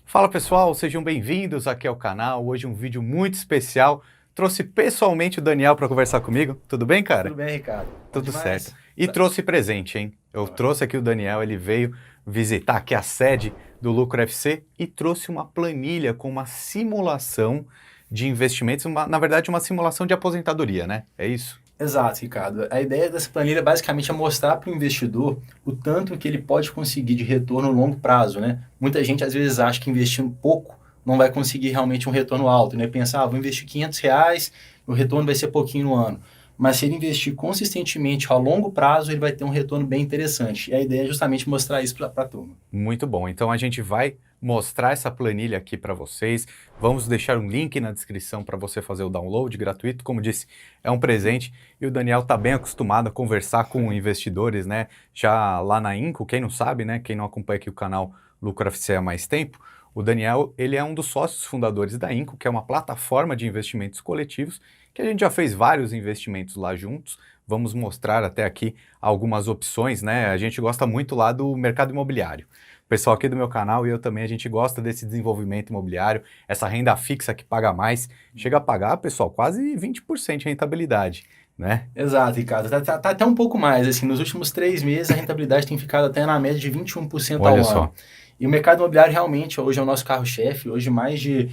Fala pessoal, sejam bem-vindos aqui ao canal. Hoje um vídeo muito especial. Trouxe pessoalmente o Daniel para conversar comigo. Tudo bem, cara? Tudo bem, Ricardo? Bom Tudo certo. demais. E trouxe presente, hein? Eu trouxe aqui o Daniel, ele veio visitar aqui a sede do Lucro FC e trouxe uma planilha com uma simulação de investimentos, na verdade uma simulação de aposentadoria, né? É isso? Exato, Ricardo. A ideia dessa planilha basicamente é mostrar para o investidor o tanto que ele pode conseguir de retorno no longo prazo, né? Muita gente às vezes acha que investindo pouco não vai conseguir realmente um retorno alto, né? Pensar, vou investir R$ 500, o retorno vai ser pouquinho no ano. Mas se ele investir consistentemente ao longo prazo, ele vai ter um retorno bem interessante. E a ideia é justamente mostrar isso para a turma. Muito bom. Então a gente vai mostrar essa planilha aqui para vocês. Vamos deixar um link na descrição para você fazer o download gratuito. Como disse, é um presente e o Daniel está bem acostumado a conversar com investidores, né? Já lá na Inco, quem não sabe, né? Quem não acompanha aqui o canal Lucro FC há mais tempo, o Daniel, ele é um dos sócios fundadores da Inco, que é uma plataforma de investimentos coletivos, que a gente já fez vários investimentos lá juntos. Vamos mostrar até aqui algumas opções, né? A gente gosta muito lá do mercado imobiliário. O pessoal aqui do meu canal e eu também, a gente gosta desse desenvolvimento imobiliário, essa renda fixa que paga mais. Chega a pagar, pessoal, quase 20% de rentabilidade, né? Exato, Ricardo. Tá até um pouco mais. Assim, nos últimos 3 meses, a rentabilidade tem ficado até na média de 21% Olha ao ano. só. E o mercado imobiliário realmente hoje é o nosso carro-chefe. Hoje mais de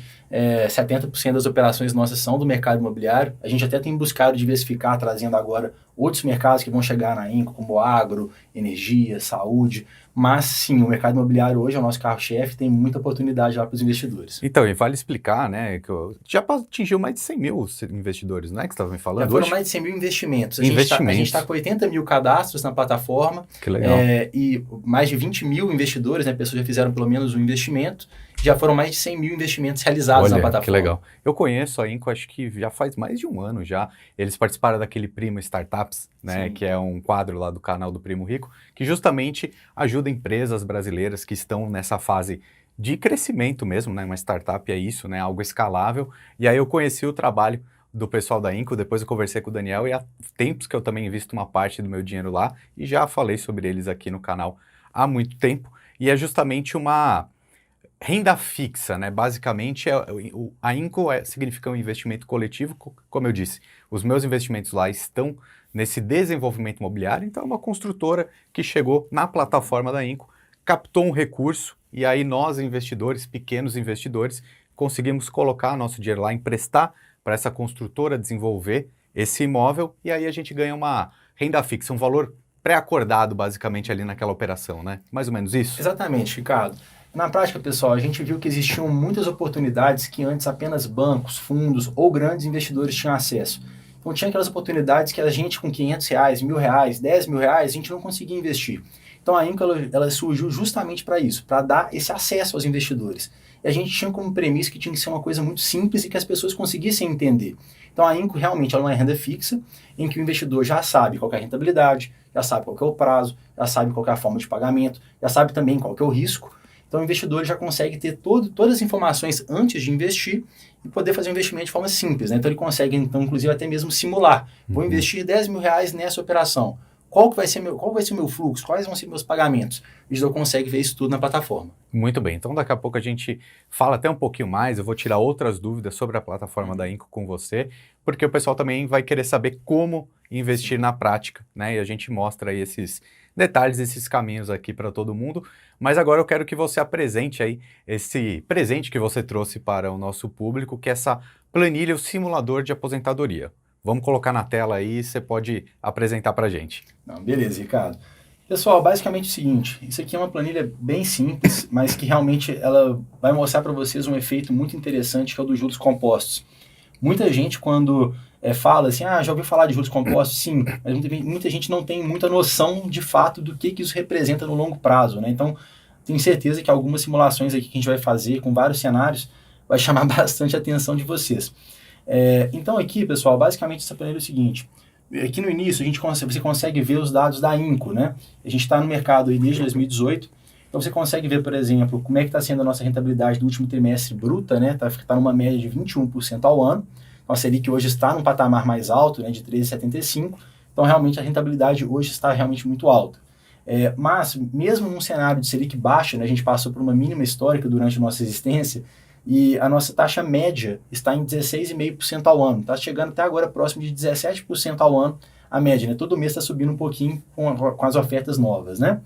70% das operações nossas são do mercado imobiliário. A gente até tem buscado diversificar, trazendo agora outros mercados que vão chegar na Inco, como agro, energia, saúde. Mas sim, o mercado imobiliário hoje é o nosso carro-chefe, tem muita oportunidade lá para os investidores. Então, e vale explicar, né, que já atingiu mais de 100 mil investidores, não é que você estava me Já falando foram hoje? mais de 100 mil investimentos. A gente Investimentos, está com 80 mil cadastros na plataforma que legal. e mais de 20 mil investidores, né, pessoas já fizeram pelo menos um investimento. Já foram mais de 100 mil investimentos realizados na Olha, plataforma. que legal. Eu conheço a Inco, acho que já faz mais de um ano já. Eles participaram daquele Primo Startups, né, Sim. que é um quadro lá do canal do Primo Rico, que justamente ajuda empresas brasileiras que estão nessa fase de crescimento mesmo, né, uma startup é isso, né, algo escalável. E aí eu conheci o trabalho do pessoal da Inco, depois eu conversei com o Daniel e há tempos que eu também invisto uma parte do meu dinheiro lá e já falei sobre eles aqui no canal há muito tempo. E é justamente uma renda fixa, né? Basicamente, a Inco significa um investimento coletivo, como eu disse. Os meus investimentos lá estão nesse desenvolvimento imobiliário, então é uma construtora que chegou na plataforma da Inco, captou um recurso e aí nós, investidores, pequenos investidores, conseguimos colocar nosso dinheiro lá, emprestar para essa construtora desenvolver esse imóvel e aí a gente ganha uma renda fixa, um valor pré-acordado basicamente ali naquela operação, né? Mais ou menos isso? Exatamente, Ricardo. Na prática, pessoal, a gente viu que existiam muitas oportunidades que antes apenas bancos, fundos ou grandes investidores tinham acesso. Então tinha aquelas oportunidades que a gente com R$ 500, R$ 1.000, R$ 10.000, a gente não conseguia investir. Então a Inco ela surgiu justamente para isso, para dar esse acesso aos investidores. E a gente tinha como premissa que tinha que ser uma coisa muito simples e que as pessoas conseguissem entender. Então a Inco realmente é uma renda fixa, em que o investidor já sabe qual é a rentabilidade, já sabe qual é o prazo, já sabe qual é a forma de pagamento, já sabe também qual é o risco. Então o investidor já consegue ter todas as informações antes de investir e poder fazer um investimento de forma simples, né? Então ele consegue, então, inclusive, até mesmo simular. Vou investir R$ 10.000 nessa operação. Qual vai ser o meu fluxo? Quais vão ser meus pagamentos? O investidor consegue ver isso tudo na plataforma. Muito bem, então daqui a pouco a gente fala até um pouquinho mais, eu vou tirar outras dúvidas sobre a plataforma da Inco com você, porque o pessoal também vai querer saber como investir na prática, né? E a gente mostra aí esses detalhes, esses caminhos aqui para todo mundo, mas agora eu quero que você apresente aí esse presente que você trouxe para o nosso público, que é essa planilha, o simulador de aposentadoria. Vamos colocar na tela aí, você pode apresentar para a gente. Não, beleza, Ricardo. Pessoal, basicamente é o seguinte, isso aqui é uma planilha bem simples, mas que realmente ela vai mostrar para vocês um efeito muito interessante que é o dos juros compostos. Muita gente quando fala assim, já ouviu falar de juros compostos? Sim, mas muita gente não tem muita noção de fato do que isso representa no longo prazo, né? Então, tenho certeza que algumas simulações aqui que a gente vai fazer com vários cenários vai chamar bastante a atenção de vocês. Então aqui, pessoal, basicamente essa planilha é o seguinte, aqui no início você consegue ver os dados da Inco, né? A gente está no mercado aí desde 2018, então você consegue ver, por exemplo, como é que está sendo a nossa rentabilidade do último trimestre bruta, né? Tá numa média de 21% ao ano, nossa Selic hoje está num patamar mais alto, né, de 13,75%, então realmente a rentabilidade hoje está realmente muito alta. Mas, mesmo num cenário de Selic baixa, né, a gente passou por uma mínima histórica durante a nossa existência, e a nossa taxa média está em 16,5% ao ano. Está chegando até agora próximo de 17% ao ano a média, né? Todo mês está subindo um pouquinho com as ofertas novas, né?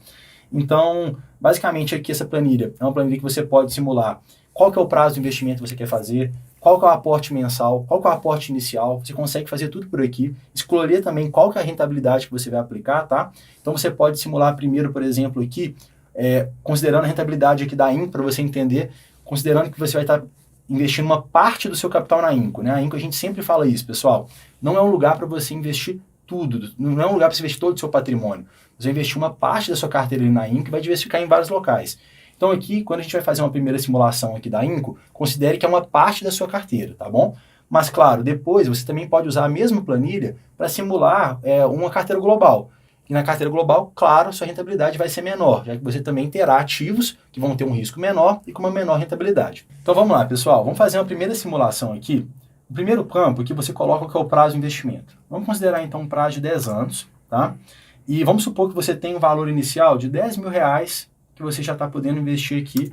Então, basicamente aqui essa planilha é uma planilha que você pode simular qual que é o prazo de investimento que você quer fazer, qual que é o aporte mensal, qual que é o aporte inicial, você consegue fazer tudo por aqui, escolher também qual que é a rentabilidade que você vai aplicar, tá? Então você pode simular primeiro, por exemplo, aqui, considerando a rentabilidade aqui da INCO, para você entender, considerando que você vai estar investindo uma parte do seu capital na INCO, né? A INCO a gente sempre fala isso, pessoal, não é um lugar para você investir tudo, não é um lugar para você investir todo o seu patrimônio. Você vai investir uma parte da sua carteira ali na INCO e vai diversificar em vários locais. Então aqui, quando a gente vai fazer uma primeira simulação aqui da INCO, considere que é uma parte da sua carteira, tá bom? Mas claro, depois você também pode usar a mesma planilha para simular uma carteira global. E na carteira global, claro, sua rentabilidade vai ser menor, já que você também terá ativos que vão ter um risco menor e com uma menor rentabilidade. Então vamos lá, pessoal, vamos fazer uma primeira simulação aqui. O primeiro campo aqui você coloca o que é o prazo de investimento. Vamos considerar então um prazo de 10 anos, tá? E vamos supor que você tem um valor inicial de R$10.000 que você já está podendo investir aqui,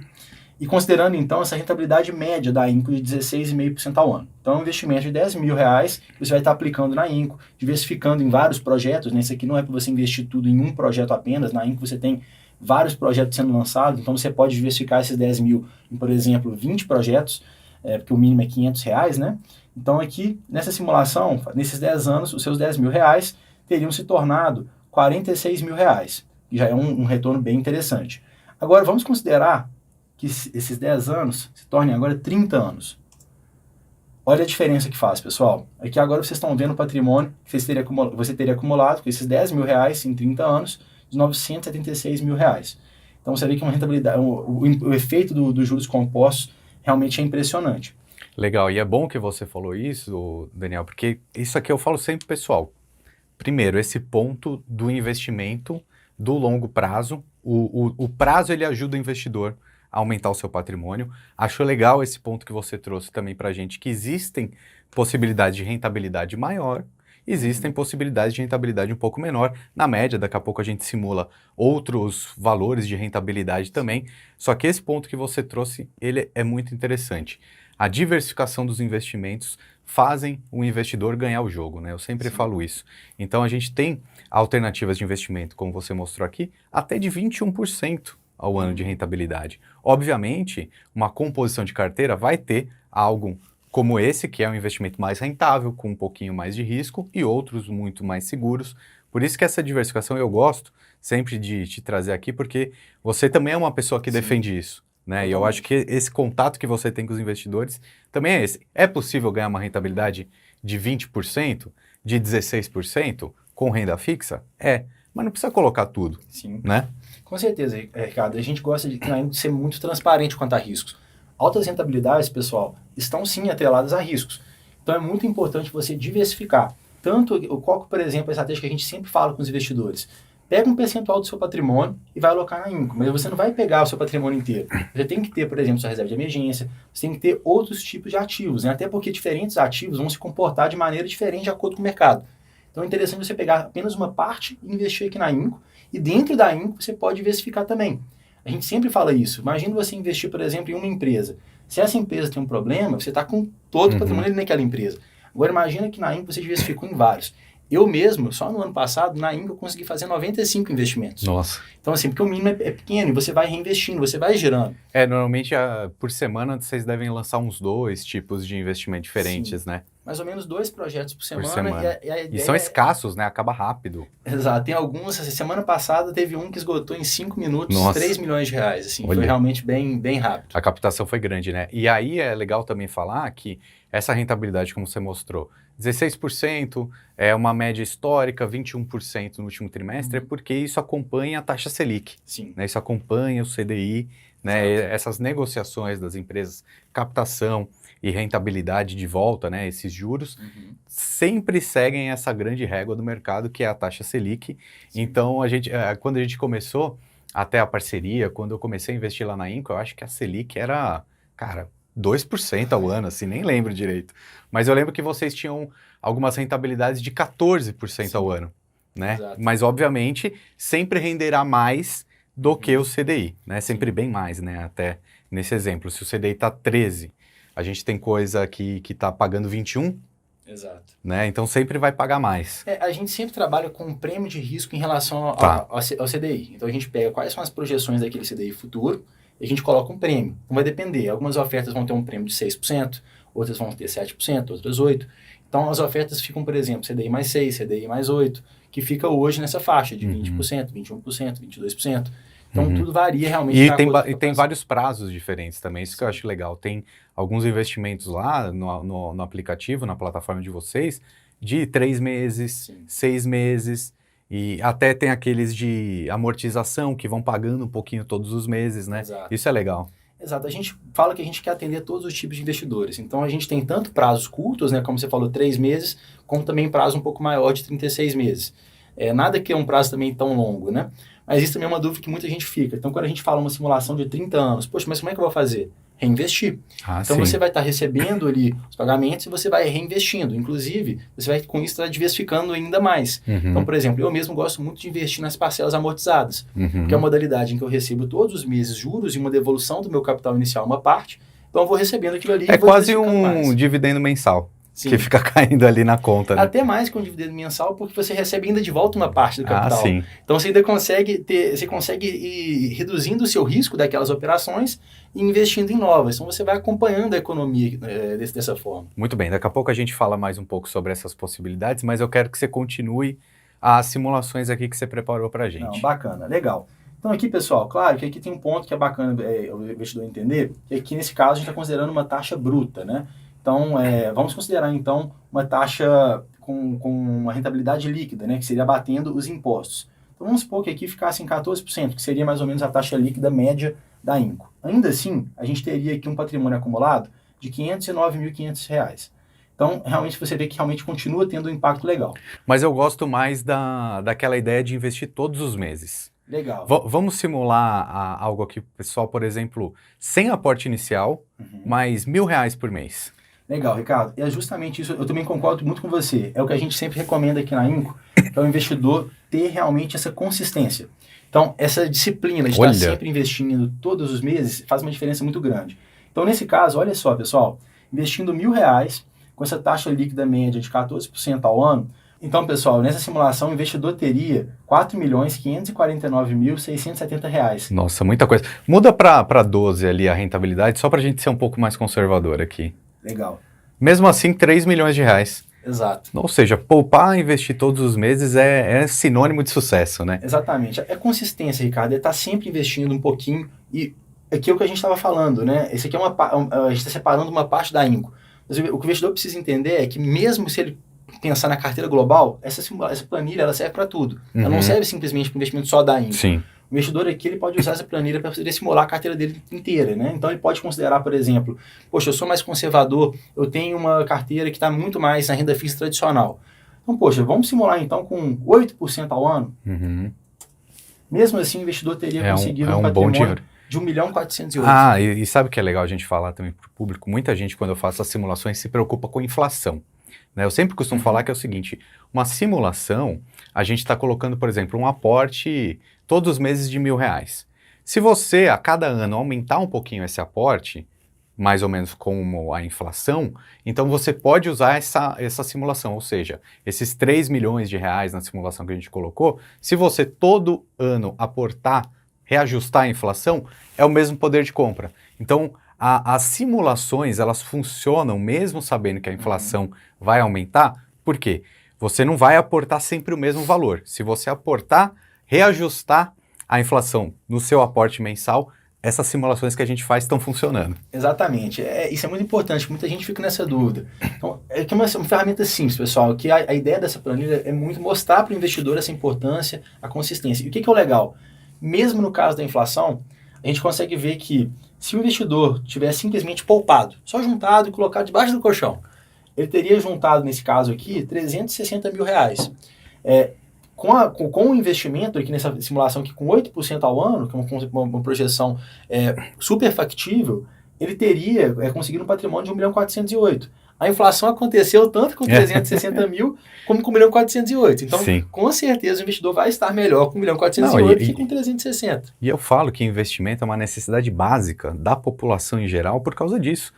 e considerando então essa rentabilidade média da INCO de 16,5% ao ano. Então é um investimento de R$10.000 que você vai estar aplicando na INCO, diversificando em vários projetos, né? Isso aqui não é para você investir tudo em um projeto apenas, na INCO você tem vários projetos sendo lançados, então você pode diversificar esses 10 mil em, por exemplo, 20 projetos, porque o mínimo é R$500, né? Então aqui, nessa simulação, nesses 10 anos, os seus R$10.000 teriam se tornado R$46.000, que já é um retorno bem interessante. Agora, vamos considerar que esses 10 anos se tornem agora 30 anos. Olha a diferença que faz, pessoal. Aqui agora vocês estão vendo o patrimônio que você teria acumulado com esses R$10.000 em 30 anos, de R$976.000. Então você vê que uma rentabilidade, o efeito dos juros compostos realmente é impressionante. Legal, e é bom que você falou isso, Daniel, porque isso aqui eu falo sempre, pessoal. Primeiro, esse ponto do investimento do longo prazo, o prazo ele ajuda o investidor a aumentar o seu patrimônio. Acho legal esse ponto que você trouxe também para a gente, que existem possibilidades de rentabilidade maior, existem possibilidades de rentabilidade um pouco menor. Na média, daqui a pouco a gente simula outros valores de rentabilidade também, só que esse ponto que você trouxe, ele é muito interessante. A diversificação dos investimentos fazem o investidor ganhar o jogo, né? Eu sempre falo isso. Então a gente tem alternativas de investimento, como você mostrou aqui, até de 21% ao ano de rentabilidade. Obviamente, uma composição de carteira vai ter algo como esse, que é um investimento mais rentável, com um pouquinho mais de risco, e outros muito mais seguros. Por isso que essa diversificação eu gosto sempre de te trazer aqui, porque você também é uma pessoa que defende isso. Né? E eu acho que esse contato que você tem com os investidores também é esse. É possível ganhar uma rentabilidade de 20%, de 16% com renda fixa? É, mas não precisa colocar tudo. Sim. Né? Com certeza, Ricardo. A gente gosta de ser muito transparente quanto a riscos. Altas rentabilidades, pessoal, estão sim atreladas a riscos. Então é muito importante você diversificar. Tanto o qual, por exemplo, a estratégia que a gente sempre fala com os investidores. Pega um percentual do seu patrimônio e vai alocar na INCO, mas você não vai pegar o seu patrimônio inteiro. Você tem que ter, por exemplo, sua reserva de emergência, você tem que ter outros tipos de ativos, né? Até porque diferentes ativos vão se comportar de maneira diferente de acordo com o mercado. Então é interessante você pegar apenas uma parte e investir aqui na INCO, e dentro da INCO você pode diversificar também. A gente sempre fala isso. Imagina você investir, por exemplo, em uma empresa. Se essa empresa tem um problema, você está com todo o patrimônio naquela empresa. Agora imagina que na INCO você diversificou em vários. Eu mesmo, só no ano passado, na INCO, eu consegui fazer 95 investimentos. Nossa. Então, assim, porque o mínimo é pequeno e você vai reinvestindo, você vai gerando. Normalmente, por semana, vocês devem lançar uns 2 tipos de investimento diferentes, Sim. né? Mais ou menos 2 projetos por semana. E a ideia são escassos, né? Acaba rápido. Exato. Tem alguns, semana passada teve um que esgotou em 5 minutos, Nossa. R$3 milhões. Assim, Olha. foi realmente bem, bem rápido. A captação foi grande, né? E aí é legal também falar que essa rentabilidade, como você mostrou, 16% é uma média histórica, 21% no último trimestre, é porque isso acompanha a taxa Selic. Sim. Né? Isso acompanha o CDI, né? Essas negociações das empresas, captação e rentabilidade de volta, né? Esses juros, sempre seguem essa grande régua do mercado, que é a taxa Selic. Sim. Então, quando a gente começou até a parceria, quando eu comecei a investir lá na INCO, eu acho que a Selic era, cara, 2% ao ano, assim, nem lembro direito. Mas eu lembro que vocês tinham algumas rentabilidades de 14% ao ano. né? Exato. Mas, obviamente, sempre renderá mais do que o CDI, né? Sempre bem mais, né? Até nesse exemplo, se o CDI está 13, a gente tem coisa que está pagando 21, Exato. né? Então sempre vai pagar mais. A gente sempre trabalha com um prêmio de risco em relação Tá. ao CDI. Então a gente pega quais são as projeções daquele CDI futuro e a gente coloca um prêmio. Então vai depender. Algumas ofertas vão ter um prêmio de 6%, outras vão ter 7%, outras 8%. Então as ofertas ficam, por exemplo, CDI mais 6, CDI mais 8, que fica hoje nessa faixa de 20%, 21%, 22%. Então tudo varia realmente. E tem vários prazos diferentes também, isso que eu acho legal. Tem alguns investimentos lá no aplicativo, na plataforma de vocês, de 3 meses, 6 meses, e até tem aqueles de amortização que vão pagando um pouquinho todos os meses, né? Exato. Isso é legal. Exato. A gente fala que a gente quer atender todos os tipos de investidores. Então a gente tem tanto prazos curtos, né, como você falou, 3 meses, como também prazo um pouco maior de 36 meses. Nada que é um prazo também tão longo, né? Mas isso também é uma dúvida que muita gente fica. Então, quando a gente fala uma simulação de 30 anos, poxa, mas como é que eu vou fazer? Reinvestir. Então, você vai estar recebendo ali os pagamentos e você vai reinvestindo. Inclusive, você vai, com isso, estar diversificando ainda mais. Então, por exemplo, eu mesmo gosto muito de investir nas parcelas amortizadas, que é a modalidade em que eu recebo todos os meses juros e uma devolução do meu capital inicial, uma parte. Então, eu vou recebendo aquilo ali. É quase um dividendo mensal. Sim. Que fica caindo ali na conta, né? Até mais que um dividendo mensal, porque você recebe ainda de volta uma parte do capital. Sim. Então você ainda consegue ir reduzindo o seu risco daquelas operações e investindo em novas. Então você vai acompanhando a economia dessa forma. Muito bem, daqui a pouco a gente fala mais um pouco sobre essas possibilidades, mas eu quero que você continue as simulações aqui que você preparou pra gente. Não, bacana, legal. Então aqui, pessoal, claro que aqui tem um ponto que é bacana o investidor entender, que aqui nesse caso a gente está considerando uma taxa bruta, né? Então, vamos considerar, então, uma taxa com uma rentabilidade líquida, né, que seria abatendo os impostos. Então, vamos supor que aqui ficasse em 14%, que seria mais ou menos a taxa líquida média da INCO. Ainda assim, a gente teria aqui um patrimônio acumulado de R$ 509.500. Então, realmente, você vê que realmente continua tendo um impacto legal. Mas eu gosto mais daquela ideia de investir todos os meses. Legal. Vamos simular algo aqui, pessoal, por exemplo, sem aporte inicial, mais R$ 1.000 por mês. Legal, Ricardo. E é justamente isso, eu também concordo muito com você. É o que a gente sempre recomenda aqui na INCO, que é o investidor ter realmente essa consistência. Então, essa disciplina de estar sempre investindo todos os meses faz uma diferença muito grande. Então, nesse caso, olha só, pessoal, investindo R$ 1.000 com essa taxa líquida média de 14% ao ano, então, pessoal, nessa simulação, o investidor teria R$ 4.549.670. Nossa, muita coisa. Muda para 12 ali a rentabilidade, só para a gente ser um pouco mais conservador aqui. Legal. Mesmo assim, R$ 3 milhões. Exato. Ou seja, poupar e investir todos os meses é sinônimo de sucesso, né? Exatamente. É consistência, Ricardo. É estar sempre investindo um pouquinho. E aqui é o que a gente estava falando, né? Esse aqui a gente está separando uma parte da INCO. Mas o que o investidor precisa entender é que mesmo se ele pensar na carteira global, essa planilha ela serve para tudo. Ela não serve simplesmente para o investimento só da INCO. Sim. O investidor aqui ele pode usar essa planilha para poder simular a carteira dele inteira, né? Então ele pode considerar, por exemplo, poxa, eu sou mais conservador, eu tenho uma carteira que está muito mais na renda fixa tradicional. Então, poxa, vamos simular então com 8% ao ano? Mesmo assim, o investidor teria conseguido um patrimônio de 1.408.000. Ah, e sabe o que é legal a gente falar também para o público? Muita gente, quando eu faço as simulações, se preocupa com inflação. Né? Eu sempre costumo falar que é o seguinte, uma simulação, a gente está colocando, por exemplo, um aporte todos os meses de R$ 1.000. Se você, a cada ano, aumentar um pouquinho esse aporte, mais ou menos como a inflação, então você pode usar essa simulação, ou seja, esses R$ 3 milhões na simulação que a gente colocou, se você todo ano aportar, reajustar a inflação, é o mesmo poder de compra. Então, as simulações, elas funcionam mesmo sabendo que a inflação vai aumentar, por quê? Você não vai aportar sempre o mesmo valor. Se você aportar, reajustar a inflação no seu aporte mensal, essas simulações que a gente faz estão funcionando. Exatamente. Isso é muito importante, muita gente fica nessa dúvida. Então, é uma ferramenta simples, pessoal, que a ideia dessa planilha é muito mostrar para o investidor essa importância, a consistência. E o que é o legal? Mesmo no caso da inflação, a gente consegue ver que se o investidor tivesse simplesmente poupado, só juntado e colocado debaixo do colchão, ele teria juntado, nesse caso aqui, R$360 mil. Com o investimento aqui nessa simulação aqui, com 8% ao ano, que é uma projeção super factível, ele teria conseguido um patrimônio de 1.408.000. A inflação aconteceu tanto com 360 mil como com 1.408.000. Então, Sim. com certeza, o investidor vai estar melhor com 1.408.000 Não, que com 360. E eu falo que investimento é uma necessidade básica da população em geral por causa disso.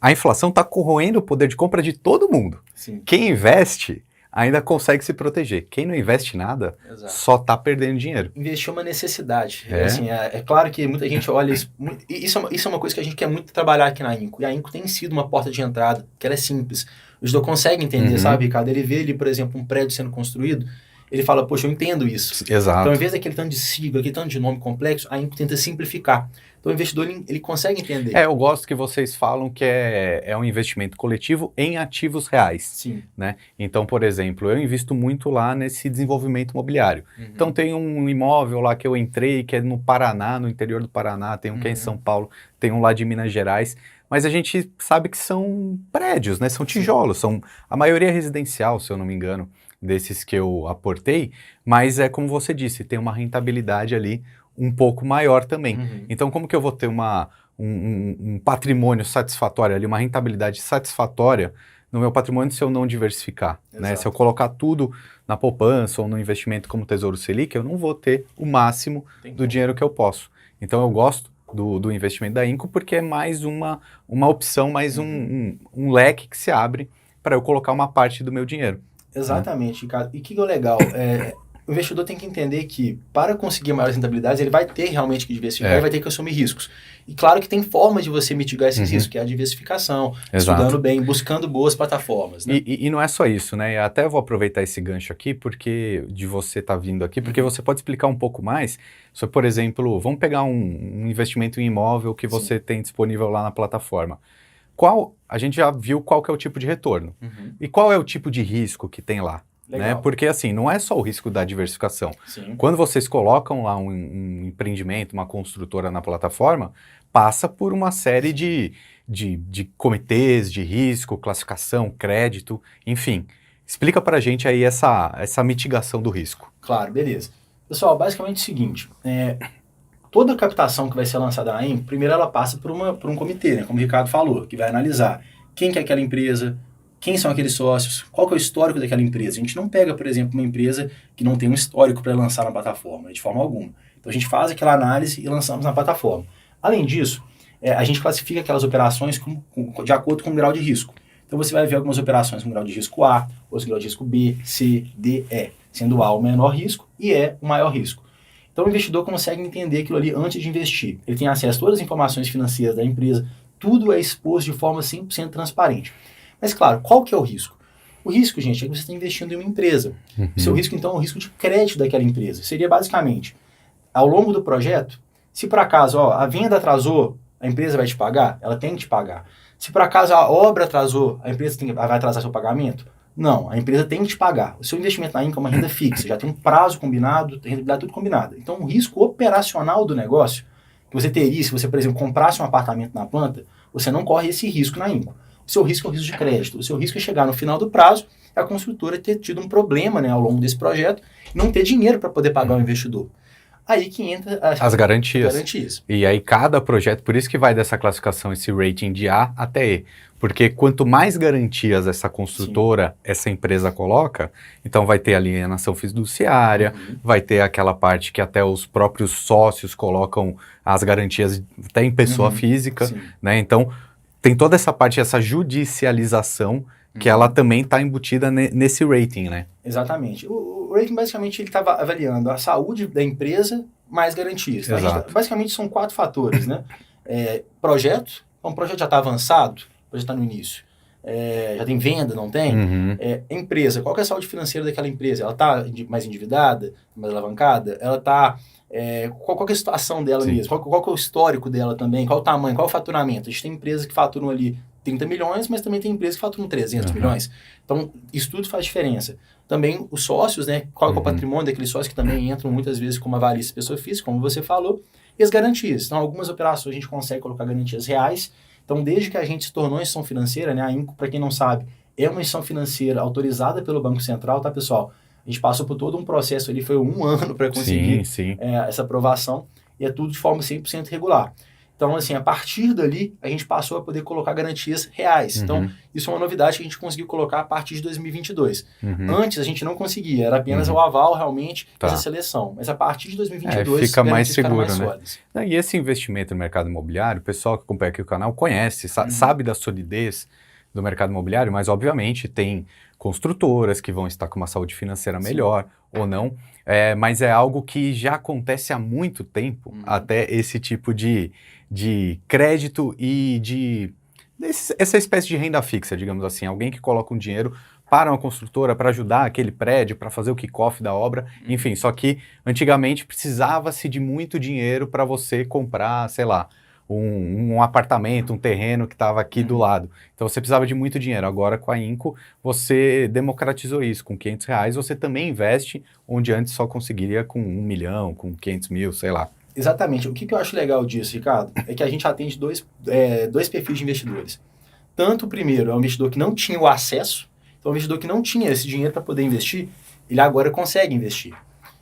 A inflação está corroendo o poder de compra de todo mundo. Sim. Quem investe ainda consegue se proteger. Quem não investe nada Exato. só está perdendo dinheiro. Investir é uma necessidade. É? Assim, é claro que muita gente olha isso. Isso é uma coisa que a gente quer muito trabalhar aqui na Inco. E a Inco tem sido uma porta de entrada, que ela é simples. O investidor consegue entender, sabe, Ricardo? Ele vê ali, por exemplo, um prédio sendo construído, ele fala, poxa, eu entendo isso. Exato. Então, ao invés daquele tanto de sigla, aquele tanto de nome complexo, a Inco tenta simplificar. Então, o investidor, ele consegue entender. Eu gosto que vocês falam que é um investimento coletivo em ativos reais. Sim. Né? Então, por exemplo, eu invisto muito lá nesse desenvolvimento imobiliário. Então, tem um imóvel lá que eu entrei, que é no Paraná, no interior do Paraná, tem um que é em São Paulo, tem um lá de Minas Gerais, mas a gente sabe que são prédios, né? São tijolos, a maioria é residencial, se eu não me engano, desses que eu aportei, mas é como você disse, tem uma rentabilidade ali um pouco maior também. Então, como que eu vou ter um patrimônio satisfatório ali, uma rentabilidade satisfatória no meu patrimônio se eu não diversificar? Né? Se eu colocar tudo na poupança ou no investimento como Tesouro Selic, eu não vou ter o máximo do dinheiro que eu posso. Então, eu gosto do investimento da Inco porque é mais uma opção, mais um leque que se abre para eu colocar uma parte do meu dinheiro. Exatamente, Ricardo. E que é legal, o investidor tem que entender que para conseguir maiores rentabilidades, ele vai ter realmente que diversificar e vai ter que assumir riscos. E claro que tem forma de você mitigar esses riscos, que é a diversificação, estudando bem, buscando boas plataformas. Né? E não é só isso, né? Eu até vou aproveitar esse gancho aqui, porque de você estar vindo aqui, porque você pode explicar um pouco mais sobre, por exemplo, vamos pegar um investimento em imóvel que você tem disponível lá na plataforma. A gente já viu qual que é o tipo de retorno. E qual é o tipo de risco que tem lá? Né? Porque assim, não é só o risco da diversificação. Quando vocês colocam lá um empreendimento, uma construtora na plataforma, passa por uma série de comitês de risco, classificação, crédito, enfim. Explica pra gente aí essa mitigação do risco. Claro, beleza. Pessoal, basicamente é o seguinte, toda captação que vai ser lançada na Inco, primeiro ela passa por um comitê, né, como o Ricardo falou, que vai analisar quem que é aquela empresa, quem são aqueles sócios, qual que é o histórico daquela empresa. A gente não pega, por exemplo, uma empresa que não tem um histórico para lançar na plataforma, de forma alguma. Então a gente faz aquela análise e lançamos na plataforma. Além disso, a gente classifica aquelas operações de acordo com o grau de risco. Então você vai ver algumas operações com grau de risco A, outras com grau de risco B, C, D, E, sendo A o menor risco e E o maior risco. Então o investidor consegue entender aquilo ali antes de investir. Ele tem acesso a todas as informações financeiras da empresa, tudo é exposto de forma 100% transparente. Mas claro, qual que é o risco? O risco, gente, é que você está investindo em uma empresa. O seu risco, então, é o risco de crédito daquela empresa. Seria basicamente, ao longo do projeto, se por acaso a venda atrasou, a empresa vai te pagar? Ela tem que te pagar. Se por acaso a obra atrasou, a empresa vai atrasar seu pagamento? Não, a empresa tem que te pagar. O seu investimento na Inco é uma renda fixa, já tem um prazo combinado, tem rentabilidade tudo combinado. Então, o risco operacional do negócio, que você teria, se você, por exemplo, comprasse um apartamento na planta, você não corre esse risco na Inco. O seu risco é o risco de crédito. O seu risco é chegar no final do prazo e a construtora ter tido um problema, né, ao longo desse projeto e não ter dinheiro para poder pagar o investidor. Aí que entra as garantias. E aí cada projeto, por isso que vai dessa classificação, esse rating de A até E. Porque quanto mais garantias essa construtora, essa empresa coloca, então vai ter alienação fiduciária, vai ter aquela parte que até os próprios sócios colocam as garantias até em pessoa física, né? Então tem toda essa parte, essa judicialização, que ela também está embutida nesse rating, né? Exatamente. O rating, basicamente, ele estava avaliando a saúde da empresa mais garantias. Exato. Basicamente, são 4 fatores, né? Projeto, então o projeto já está avançado, o projeto está no início. Já tem venda, não tem? Empresa, qual que é a saúde financeira daquela empresa? Ela está mais endividada, mais alavancada? Ela está... qual que é a situação dela mesmo? Qual que é o histórico dela também? Qual o tamanho? Qual o faturamento? A gente tem empresas que faturam ali 30 milhões, mas também tem empresas que faturam 300 milhões. Então, isso tudo faz diferença. Também os sócios, né? Qual é o patrimônio daqueles sócios que também entram muitas vezes como avalista pessoa física, como você falou, e as garantias. Então, algumas operações a gente consegue colocar garantias reais. Então, desde que a gente se tornou instituição financeira, né? A Inco, para quem não sabe, é uma instituição financeira autorizada pelo Banco Central, tá, pessoal? A gente passou por todo um processo ali, foi 1 ano para conseguir essa aprovação, e é tudo de forma 100% regular. Então, assim, a partir dali, a gente passou a poder colocar garantias reais. Então, isso é uma novidade que a gente conseguiu colocar a partir de 2022. Antes, a gente não conseguia, era apenas o aval, realmente, dessa seleção. Mas a partir de 2022, fica mais seguro, mais né? sólidas. E esse investimento no mercado imobiliário, o pessoal que acompanha aqui o canal conhece, sabe da solidez do mercado imobiliário, mas, obviamente, tem construtoras que vão estar com uma saúde financeira melhor ou não, mas é algo que já acontece há muito tempo, até esse tipo de crédito e essa espécie de renda fixa, digamos assim, alguém que coloca um dinheiro para uma construtora para ajudar aquele prédio, para fazer o kick-off da obra, enfim, só que antigamente precisava-se de muito dinheiro para você comprar, sei lá, um apartamento, um terreno que estava aqui do lado. Então você precisava de muito dinheiro. Agora com a Inco você democratizou isso. Com R$500 você também investe onde antes só conseguiria com 1 milhão, com 500 mil, sei lá. Exatamente. O que eu acho legal disso, Ricardo, é que a gente atende dois perfis de investidores. Tanto o primeiro é um investidor que não tinha o acesso, então o investidor que não tinha esse dinheiro para poder investir, ele agora consegue investir.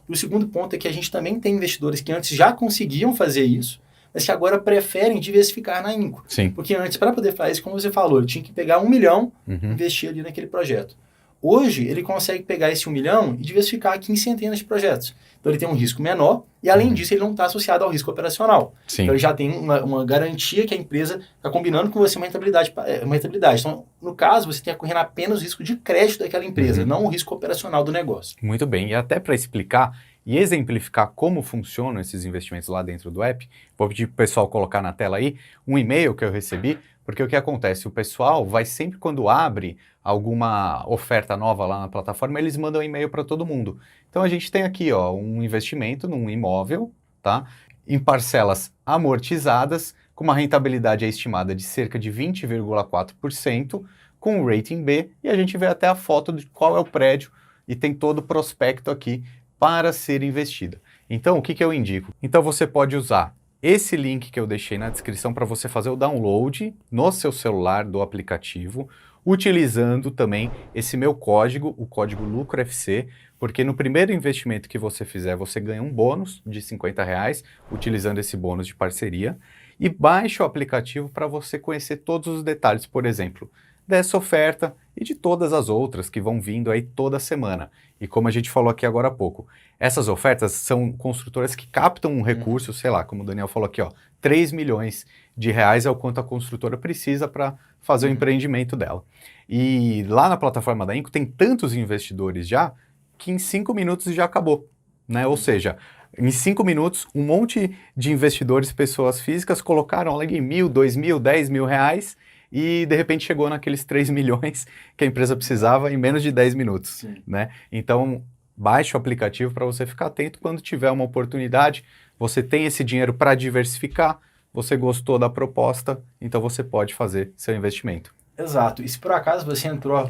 E o segundo ponto é que a gente também tem investidores que antes já conseguiam fazer isso, mas que agora preferem diversificar na Inco. Sim. Porque antes, para poder fazer isso, como você falou, ele tinha que pegar 1 milhão e investir ali naquele projeto. Hoje, ele consegue pegar esse 1 milhão e diversificar aqui em centenas de projetos. Então, ele tem um risco menor e, além disso, ele não está associado ao risco operacional. Sim. Então, ele já tem uma garantia que a empresa está combinando com você uma rentabilidade. Então, no caso, você tem a correr apenas o risco de crédito daquela empresa, não o risco operacional do negócio. Muito bem. E até para explicar e exemplificar como funcionam esses investimentos lá dentro do app, vou pedir para o pessoal colocar na tela aí um e-mail que eu recebi, porque o que acontece? O pessoal vai sempre quando abre alguma oferta nova lá na plataforma, eles mandam um e-mail para todo mundo. Então a gente tem aqui um investimento num imóvel, tá? Em parcelas amortizadas, com uma rentabilidade estimada de cerca de 20,4%, com um rating B, e a gente vê até a foto de qual é o prédio e tem todo o prospecto aqui para ser investida. Então, o que eu indico? Então, você pode usar esse link que eu deixei na descrição para você fazer o download no seu celular do aplicativo, utilizando também esse meu código, o código LUCROFC, porque no primeiro investimento que você fizer, você ganha um bônus de R$50, utilizando esse bônus de parceria, e baixe o aplicativo para você conhecer todos os detalhes, por exemplo, dessa oferta e de todas as outras que vão vindo aí toda semana. E como a gente falou aqui agora há pouco, essas ofertas são construtoras que captam um recurso, sei lá, como o Daniel falou aqui, R$3 milhões é o quanto a construtora precisa para fazer o empreendimento dela. E lá na plataforma da Inco tem tantos investidores já, que em 5 minutos já acabou, né? Ou seja, em 5 minutos, um monte de investidores, pessoas físicas, colocaram ali R$1.000, R$2.000, R$10.000, e de repente chegou naqueles 3 milhões que a empresa precisava em menos de 10 minutos, né? Então, baixe o aplicativo para você ficar atento quando tiver uma oportunidade, você tem esse dinheiro para diversificar, você gostou da proposta, então você pode fazer seu investimento. Exato. E se por acaso você entrou,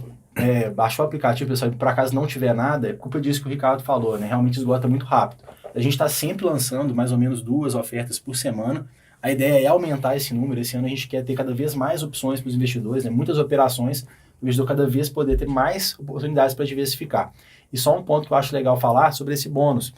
baixou o aplicativo, pessoal, e por acaso não tiver nada, é culpa disso que o Ricardo falou, né? Realmente esgota muito rápido. A gente está sempre lançando mais ou menos 2 ofertas por semana. A ideia é aumentar esse número. Esse ano a gente quer ter cada vez mais opções para os investidores, né? Muitas operações, o investidor cada vez poder ter mais oportunidades para diversificar. E só um ponto que eu acho legal falar sobre esse bônus.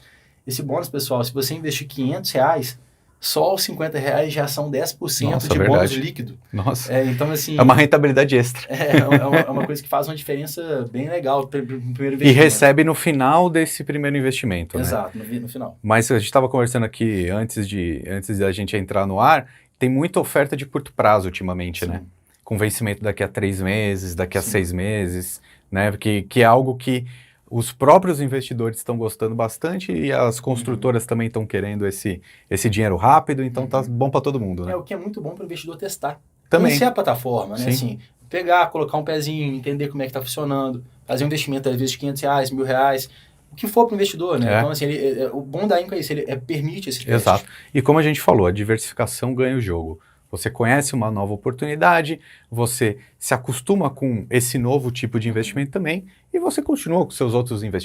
Esse bônus, pessoal, se você investir R$500, só os R$50 já são 10% Nossa, de verdade. bônus líquido. Nossa, então, assim, é uma rentabilidade extra. É uma coisa que faz uma diferença bem legal no primeiro investimento. E recebe no final desse primeiro investimento, né? Exato, no final. Mas a gente estava conversando aqui antes da gente entrar no ar, tem muita oferta de curto prazo ultimamente, né? Com vencimento daqui a 3 meses, daqui a 6 meses, né? Que é algo que os próprios investidores estão gostando bastante e as construtoras também estão querendo esse dinheiro rápido, então tá bom para todo mundo, né? É o que é muito bom para o investidor testar. Também. Conhecer a plataforma, né? Sim. Assim, pegar, colocar um pezinho, entender como é que está funcionando, fazer um investimento às vezes de R$500, R$1.000, o que for para o investidor, né? Então, assim, o bom da Inco é isso, ele permite esse teste. Exato. E como a gente falou, a diversificação ganha o jogo. Você conhece uma nova oportunidade, você se acostuma com esse novo tipo de investimento também, e você continua com seus outros investimentos.